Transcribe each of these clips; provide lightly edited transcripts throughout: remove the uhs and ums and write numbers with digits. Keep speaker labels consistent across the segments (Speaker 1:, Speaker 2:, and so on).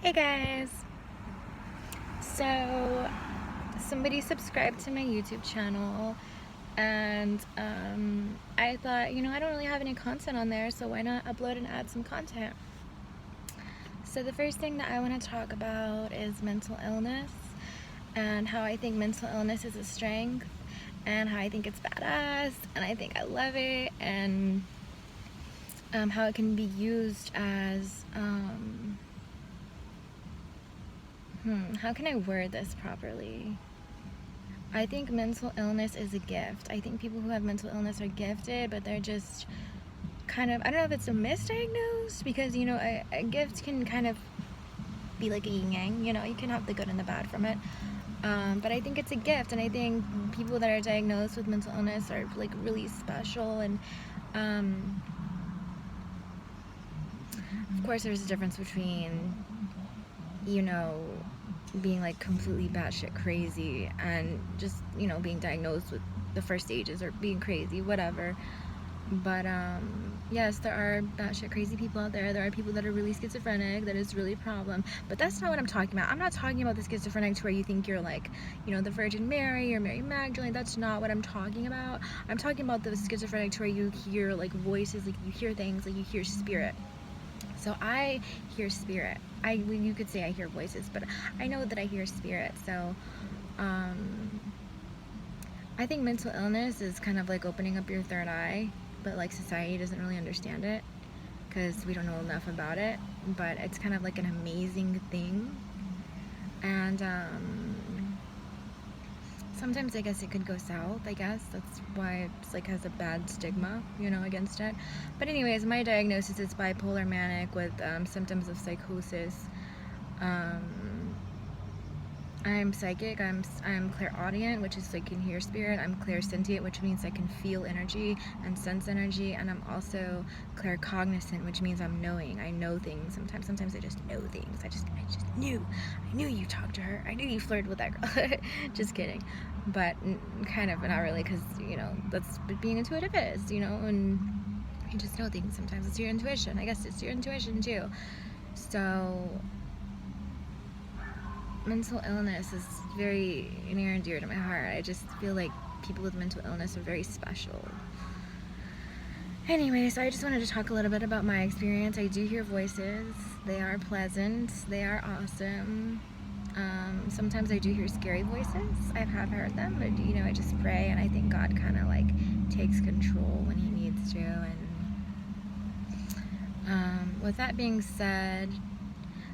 Speaker 1: Hey guys! So, somebody subscribed to my YouTube channel, and I thought, I don't really have any content on there, so why not upload and add some content? So, the first thing that I want to talk about is mental illness, and how I think mental illness is a strength, and how I think it's badass, and I think I love it, and how it can be used as, how can I word this properly? I think mental illness is a gift. I think people who have mental illness are gifted, but they're just kind of, I don't know if it's a misdiagnosed, because, a gift can kind of be like a yin yang, you can have the good and the bad from it. But I think it's a gift, and I think people that are diagnosed with mental illness are like really special, and of course there's a difference between, being like completely batshit crazy and just, being diagnosed with the first stages or being crazy, whatever. But yes, there are batshit crazy people out there. There are people that are really schizophrenic, that is really a problem. But that's not what I'm talking about. I'm not talking about the schizophrenic to where you think you're like, the Virgin Mary or Mary Magdalene. That's not what I'm talking about. I'm talking about the schizophrenic to where you hear like voices, like you hear things, like you hear spirit. So I hear spirit. You could say I hear voices, but I know that I hear spirit. So I think mental illness is kind of like opening up your third eye, but like society doesn't really understand it because we don't know enough about it. But it's kind of like an amazing thing, and sometimes I guess it could go south. I guess that's why it's like has a bad stigma, against it. But anyways, my diagnosis is bipolar manic with symptoms of psychosis. I'm psychic. I'm clairaudient, which is like I can hear spirit. I'm clairsentient, which means I can feel energy and sense energy, and I'm also claircognizant, which means I'm knowing. I know things. Sometimes I just know things. I just knew. I knew you talked to her. I knew you flirted with that girl. Just kidding, but kind of not really, because that's what being intuitive is. And you just know things. Sometimes it's your intuition. I guess it's your intuition too. So mental illness is very near and dear to my heart. I just feel like people with mental illness are very special. Anyway, so I just wanted to talk a little bit about my experience. I do hear voices. They are pleasant. They are awesome. Sometimes I do hear scary voices. I have heard them, but I just pray, and I think God kind of like takes control when He needs to. And with that being said,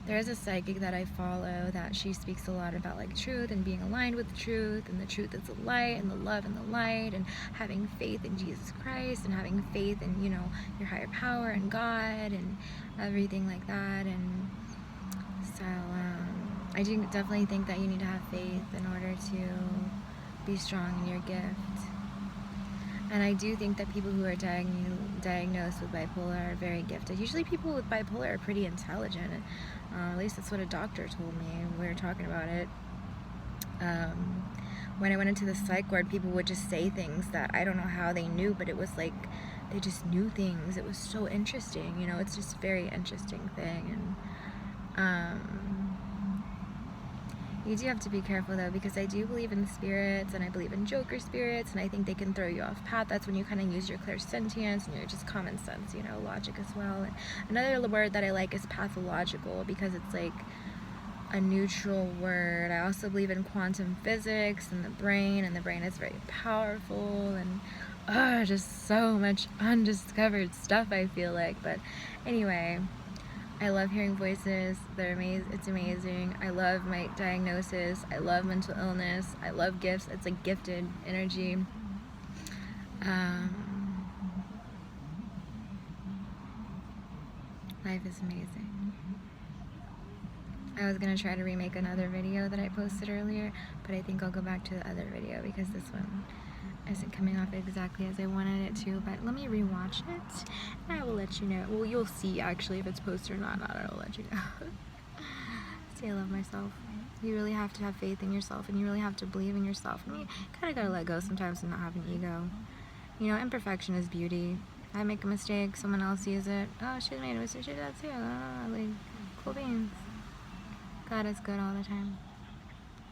Speaker 1: there is a psychic that I follow that she speaks a lot about like truth and being aligned with the truth, and the truth is the light, and the love and the light, and having faith in Jesus Christ, and having faith in your higher power and God and everything like that. And so I do definitely think that you need to have faith in order to be strong in your gift. And I do think that people who are diagnosed with bipolar are very gifted. Usually people with bipolar are pretty intelligent. At least that's what a doctor told me. We were talking about it. When I went into the psych ward, people would just say things that I don't know how they knew, but it was like they just knew things. It was so interesting. It's just a very interesting thing. And you do have to be careful though, because I do believe in spirits, and I believe in joker spirits, and I think they can throw you off path. That's when you kind of use your clairsentience and your just common sense, logic as well. And another word that I like is pathological, because it's like a neutral word. I also believe in quantum physics and the brain is very powerful, and just so much undiscovered stuff, I feel like. But anyway, I love hearing voices. They're amazing. It's amazing. I love my diagnosis. I love mental illness. I love gifts. It's a gifted energy. Life is amazing. I was going to try to remake another video that I posted earlier, but I think I'll go back to the other video because this one isn't coming off exactly as I wanted it to. But let me rewatch it, and I will let you know. Well, you'll see actually if it's posted or not. I'll let you know. See, I love myself. You really have to have faith in yourself, and you really have to believe in yourself. And you kind of gotta let go sometimes and not have an ego. Imperfection is beauty. I make a mistake, someone else sees it. Oh, she made a mistake. She did that too. Like, cool beans. God is good all the time.